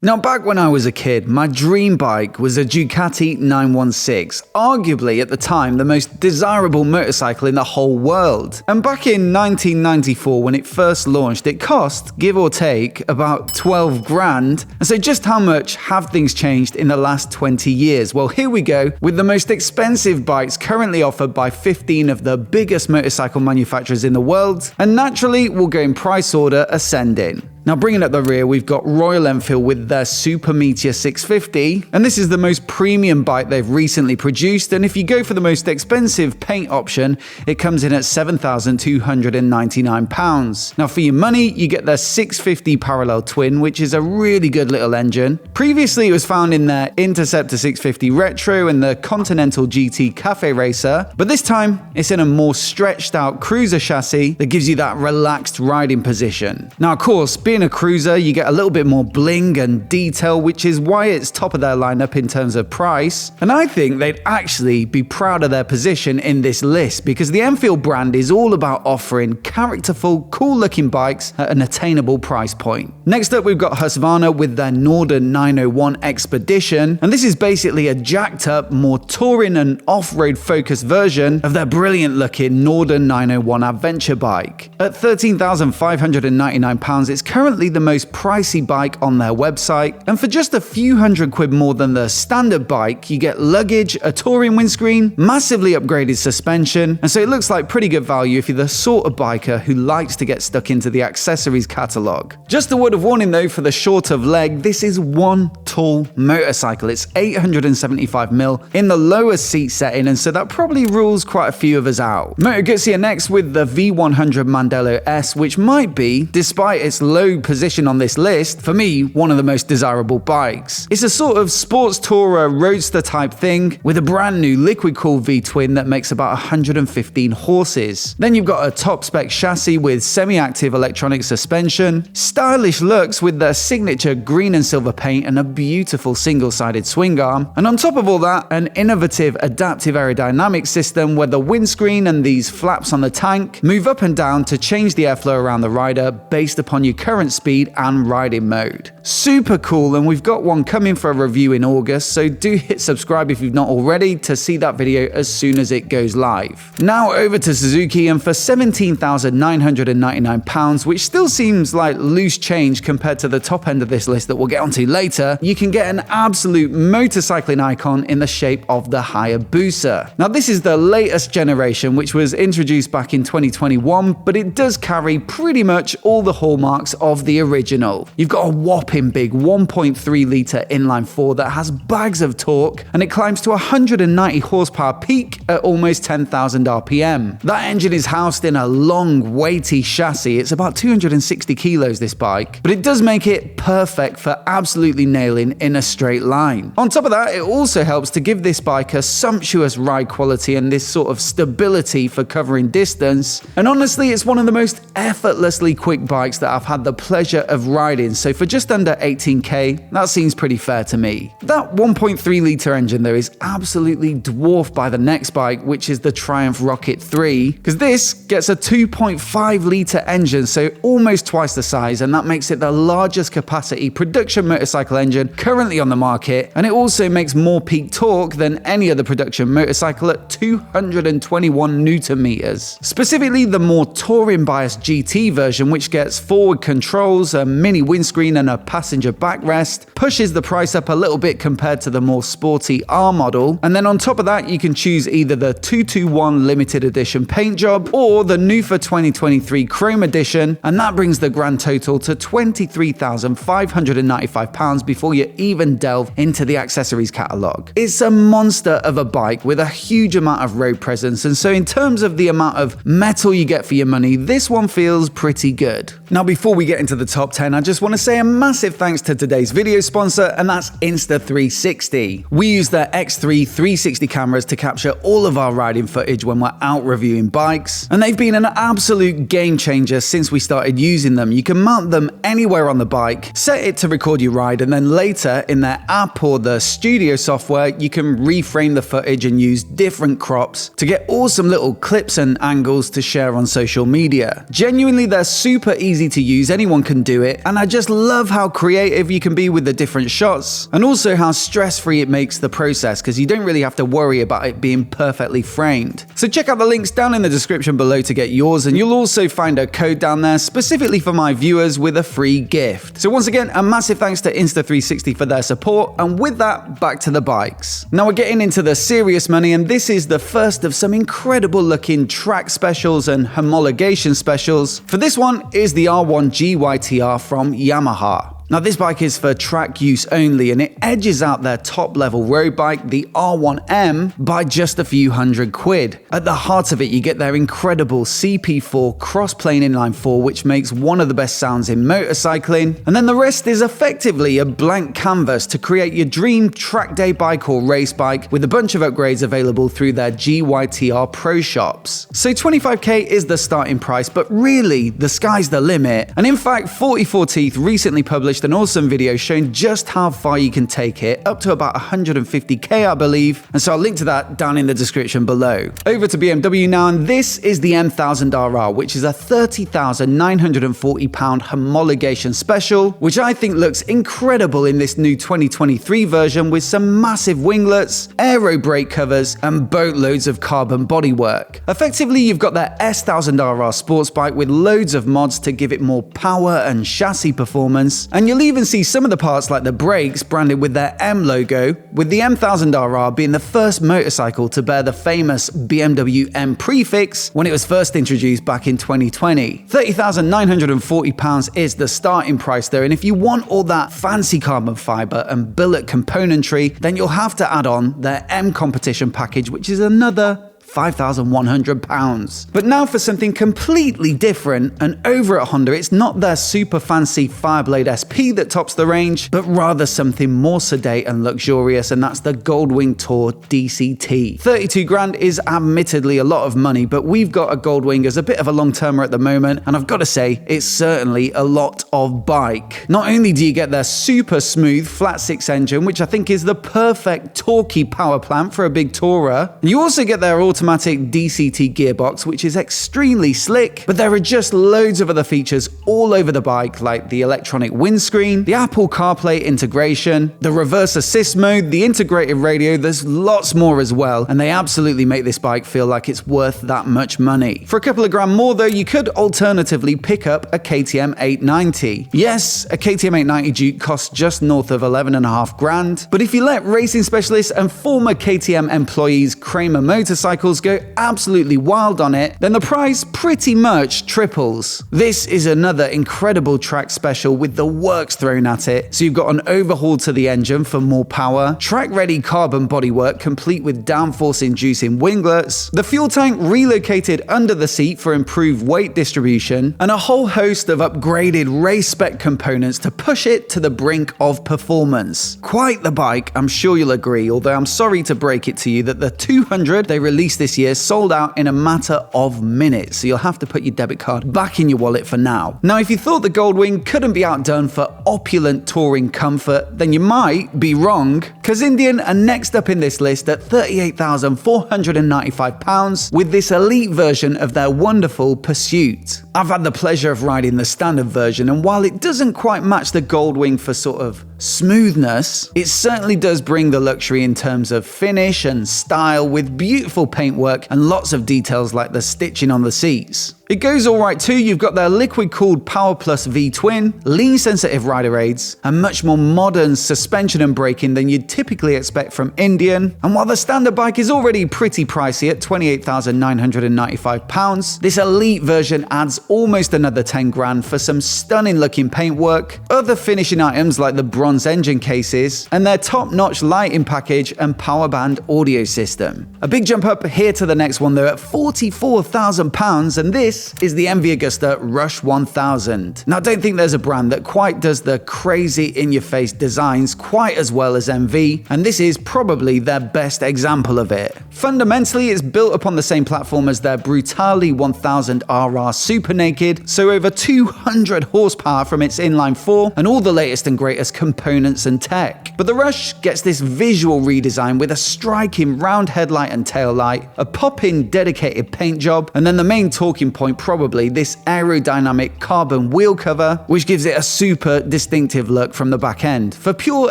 Now, back when I was a kid, my dream bike was a Ducati 916, arguably at the time the most desirable motorcycle in the whole world. And back in 1994, when it first launched, it cost, give or take, about 12 grand. And so just how much have things changed in the last 20 years? Well, here we go with the most expensive bikes currently offered by 15 of the biggest motorcycle manufacturers in the world. And naturally, we'll go in price order ascending. Now, bringing up the rear, we've got Royal Enfield with their Super Meteor 650, and this is the most premium bike they've recently produced, and if you go for the most expensive paint option, it comes in at £7,299. Now, for your money, you get their 650 Parallel Twin, which is a really good little engine. Previously, it was found in their Interceptor 650 Retro and the Continental GT Cafe Racer, but this time, it's in a more stretched out cruiser chassis that gives you that relaxed riding position. Now, of course, being a cruiser, you get a little bit more bling and detail, which is why it's top of their lineup in terms of price. And I think they'd actually be proud of their position in this list, because the Enfield brand is all about offering characterful, cool-looking bikes at an attainable price point. Next up, we've got Husqvarna with their Northern 901 Expedition, and this is basically a jacked-up, more touring and off-road focused version of their brilliant-looking Northern 901 adventure bike. At £13,599, it's currently the most pricey bike on their website, and for just a few £100 more than the standard bike, you get luggage, a touring windscreen, massively upgraded suspension, and so it looks like pretty good value if you're the sort of biker who likes to get stuck into the accessories catalogue. Just a word of warning though, for the short of leg, this is one tall motorcycle. It's 875mm in the lowest seat setting, and so that probably rules quite a few of us out. Moto Guzzi are next with the V100 Mandela S, which might be, despite its low position on this list, for me, one of the most desirable bikes. It's a sort of sports tourer roadster type thing with a brand new liquid cooled V-twin that makes about 115 horses. Then you've got a top spec chassis with semi-active electronic suspension, stylish looks with their signature green and silver paint and a beautiful single-sided swing arm, and on top of all that, an innovative adaptive aerodynamic system where the windscreen and these flaps on the tank move up and down to change the airflow around the rider based upon your current speed and riding mode. Super cool, and we've got one coming for a review in August, so do hit subscribe if you've not already to see that video as soon as it goes live. Now over to Suzuki, and for £17,999, which still seems like loose change compared to the top end of this list that we'll get onto later, you can get an absolute motorcycling icon in the shape of the Hayabusa. Now this is the latest generation, which was introduced back in 2021, but it does carry pretty much all the hallmarks of the original. You've got a whopping big 1.3 litre inline-4 that has bags of torque, and it climbs to 190 horsepower peak at almost 10,000 RPM. That engine is housed in a long, weighty chassis. It's about 260 kilos, this bike, but it does make it perfect for absolutely nailing in a straight line. On top of that, it also helps to give this bike a sumptuous ride quality and this sort of stability for covering distance, and honestly, it's one of the most effortlessly quick bikes that I've had the pleasure of riding, so for just under 18k, that seems pretty fair to me. That 1.3 litre engine though is absolutely dwarfed by the next bike, which is the Triumph Rocket 3, because this gets a 2.5 litre engine, so almost twice the size, and that makes it the largest capacity production motorcycle engine currently on the market, and it also makes more peak torque than any other production motorcycle at 221 Newton meters. Specifically, the more touring biased GT version, which gets forward controls, a mini windscreen and a passenger backrest, pushes the price up a little bit compared to the more sporty R model. And then on top of that, you can choose either the 221 limited edition paint job or the new for 2023 Chrome edition, and that brings the grand total to £23,595 before you even delve into the accessories catalogue. It's a monster of a bike with a huge amount of road presence, and so in terms of the amount of metal you get for your money, this one feels pretty good. Now, before we get into the top 10, I just want to say a massive thanks to today's video sponsor, and that's Insta360. We use their X3 360 cameras to capture all of our riding footage when we're out reviewing bikes, and they've been an absolute game changer since we started using them. You can mount them anywhere on the bike, set it to record your ride, and then later in their app or the studio software, you can reframe the footage and use different crops to get awesome little clips and angles to share on social media. Genuinely, they're super easy to use, anyone can do it, and I just love how how creative you can be with the different shots, and also how stress-free it makes the process because you don't really have to worry about it being perfectly framed. So check out the links down in the description below to get yours, and you'll also find a code down there specifically for my viewers with a free gift. So once again, a massive thanks to Insta360 for their support, and with that, back to the bikes. Now we're getting into the serious money, and this is the first of some incredible looking track specials and homologation specials. For this one is the R1 GTR from Yamaha. Now this bike is for track use only, and it edges out their top level road bike, the R1M, by just a few £100. At the heart of it, you get their incredible CP4 cross-plane inline 4, which makes one of the best sounds in motorcycling, and then the rest is effectively a blank canvas to create your dream track day bike or race bike with a bunch of upgrades available through their GTR Pro shops. So 25k is the starting price, but really the sky's the limit, and in fact 44 Teeth recently published an awesome video showing just how far you can take it, up to about 150k I believe, and so I'll link to that down in the description below. Over to BMW now, and this is the M1000RR, which is a £30,940 homologation special, which I think looks incredible in this new 2023 version with some massive winglets, aero brake covers, and boatloads of carbon bodywork. Effectively, you've got their S1000RR sports bike with loads of mods to give it more power and chassis performance, and you'll even see some of the parts like the brakes branded with their M logo, with the M1000RR being the first motorcycle to bear the famous BMW M prefix when it was first introduced back in 2020. £30,940 is the starting price though, and if you want all that fancy carbon fiber and billet componentry, then you'll have to add on their M competition package, which is another £5,100. But now for something completely different, and over at Honda it's not their super fancy Fireblade SP that tops the range, but rather something more sedate and luxurious, and that's the Goldwing Tour DCT. 32 grand is admittedly a lot of money, but we've got a Goldwing as a bit of a long-termer at the moment, and I've got to say, it's certainly a lot of bike. Not only do you get their super smooth flat six engine, which I think is the perfect torquey power plant for a big tourer, you also get their automatic DCT gearbox, which is extremely slick, but there are just loads of other features all over the bike, like the electronic windscreen, the Apple CarPlay integration, the reverse assist mode, the integrated radio. There's lots more as well, and they absolutely make this bike feel like it's worth that much money. For a couple of grand more though, you could alternatively pick up a KTM 890. Yes, a KTM 890 Duke costs just north of 11.5 grand, but if you let racing specialists and former KTM employees Kramer Motorcycles go absolutely wild on it, then the price pretty much triples. This is another incredible track special with the works thrown at it. So you've got an overhaul to the engine for more power, track-ready carbon bodywork complete with downforce-inducing winglets, the fuel tank relocated under the seat for improved weight distribution, and a whole host of upgraded race spec components to push it to the brink of performance. Quite the bike, I'm sure you'll agree, although I'm sorry to break it to you that the 200 they released this year sold out in a matter of minutes, so you'll have to put your debit card back in your wallet for now. Now, if you thought the Goldwing couldn't be outdone for opulent touring comfort, then you might be wrong, because Indian are next up in this list at £38,495 with this elite version of their wonderful Pursuit. I've had the pleasure of riding the standard version, and while it doesn't quite match the Goldwing for sort of smoothness, it certainly does bring the luxury in terms of finish and style, with beautiful paintwork and lots of details like the stitching on the seats. It goes alright too. You've got their liquid-cooled Power Plus V-twin, lean-sensitive rider aids, and much more modern suspension and braking than you'd typically expect from Indian. And while the standard bike is already pretty pricey at £28,995, this elite version adds almost another 10 grand for some stunning-looking paintwork, other finishing items like the bronze engine cases, and their top-notch lighting package and power band audio system. A big jump up here to the next one though at £44,000, and this is the MV Agusta Rush 1000. Now, I don't think there's a brand that quite does the crazy in-your-face designs quite as well as MV, and this is probably their best example of it. Fundamentally, it's built upon the same platform as their Brutale 1000 RR Super Naked, so over 200 horsepower from its inline 4 and all the latest and greatest components and tech. But the Rush gets this visual redesign with a striking round headlight and tail light, a pop-in dedicated paint job, and then the main talking point point probably this aerodynamic carbon wheel cover, which gives it a super distinctive look from the back end. For pure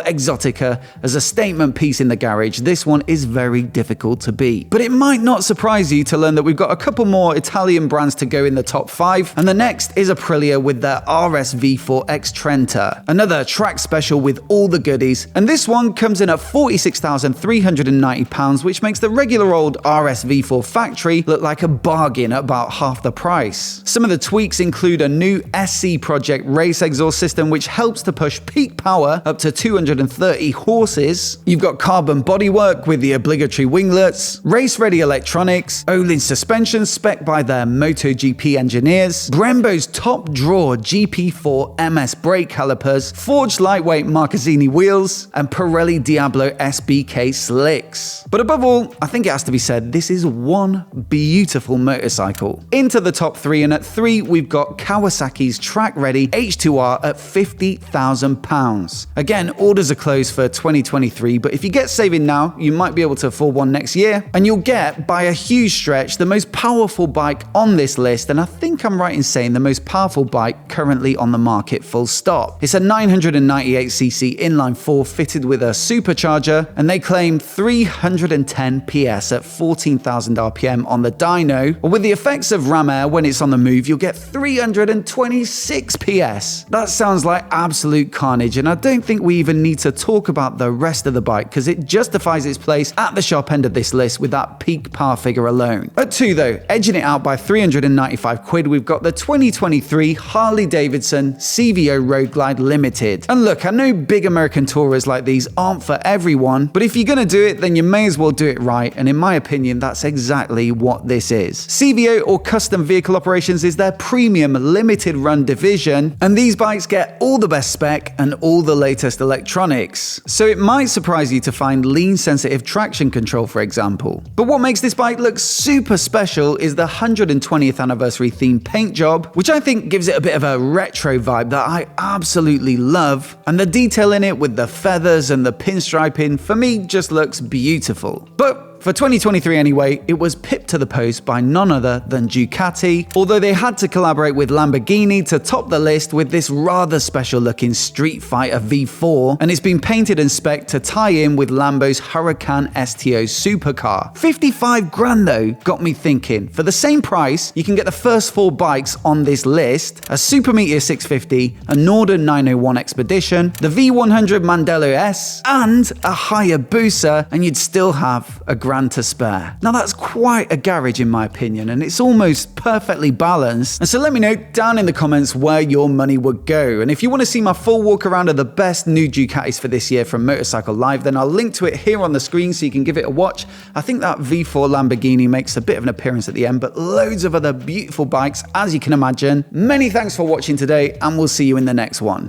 exotica, as a statement piece in the garage, this one is very difficult to beat. But it might not surprise you to learn that we've got a couple more Italian brands to go in the top 5, and the next is Aprilia with their RS V4X Trenta, another track special with all the goodies, and this one comes in at £46,390, which makes the regular old RS V4 factory look like a bargain at about half the price. Some of the tweaks include a new SC Project race exhaust system, which helps to push peak power up to 230 horses. You've got carbon bodywork with the obligatory winglets, race-ready electronics, Olin suspension spec by their MotoGP engineers, Brembo's top-drawer GP4 MS brake calipers, forged lightweight Marchesini wheels, and Pirelli Diablo SBK slicks. But above all, I think it has to be said, this is one beautiful motorcycle. Into the top 3, and at 3 we've got Kawasaki's track-ready H2R at £50,000. Again, orders are closed for 2023, but if you get saving now, you might be able to afford one next year, and you'll get, by a huge stretch, the most powerful bike on this list, and I think I'm right in saying the most powerful bike currently on the market, full stop. It's a 998cc inline 4 fitted with a supercharger, and they claim 310 PS at 14,000 RPM on the dyno. But with the effects of ram air when it's on the move, you'll get 326 PS. That sounds like absolute carnage, and I don't think we even need to talk about the rest of the bike because it justifies its place at the sharp end of this list with that peak power figure alone. At 2 though, edging it out by 395 quid, we've got the 2023 Harley Davidson CVO Road Glide Limited. And look, I know big American tourers like these aren't for everyone, but if you're gonna do it, then you may as well do it right, and in my opinion, that's exactly what this is. CVO, or Custom Vehicle Operations, is their premium limited run division, and these bikes get all the best spec and all the latest electronics. So it might surprise you to find lean sensitive traction control, for example. But what makes this bike look super special is the 120th anniversary themed paint job, which I think gives it a bit of a retro vibe that I absolutely love, and the detail in it with the feathers and the pinstriping for me just looks beautiful. But for 2023 anyway, it was pipped to the post by none other than Ducati, although they had to collaborate with Lamborghini to top the list with this rather special looking Street Fighter V4, and it's been painted and spec'd to tie in with Lambo's Huracan STO supercar. 55 grand though got me thinking, for the same price, you can get the first 4 bikes on this list: a Super Meteor 650, a Norden 901 Expedition, the V100 Mandela S, and a Hayabusa, and you'd still have a grand to spare. Now that's quite a garage in my opinion, and it's almost perfectly balanced. And so let me know down in the comments where your money would go. And if you want to see my full walk around of the best new Ducatis for this year from Motorcycle Live, then I'll link to it here on the screen so you can give it a watch. I think that V4 Lamborghini makes a bit of an appearance at the end, but loads of other beautiful bikes as you can imagine. Many thanks for watching today, and we'll see you in the next one.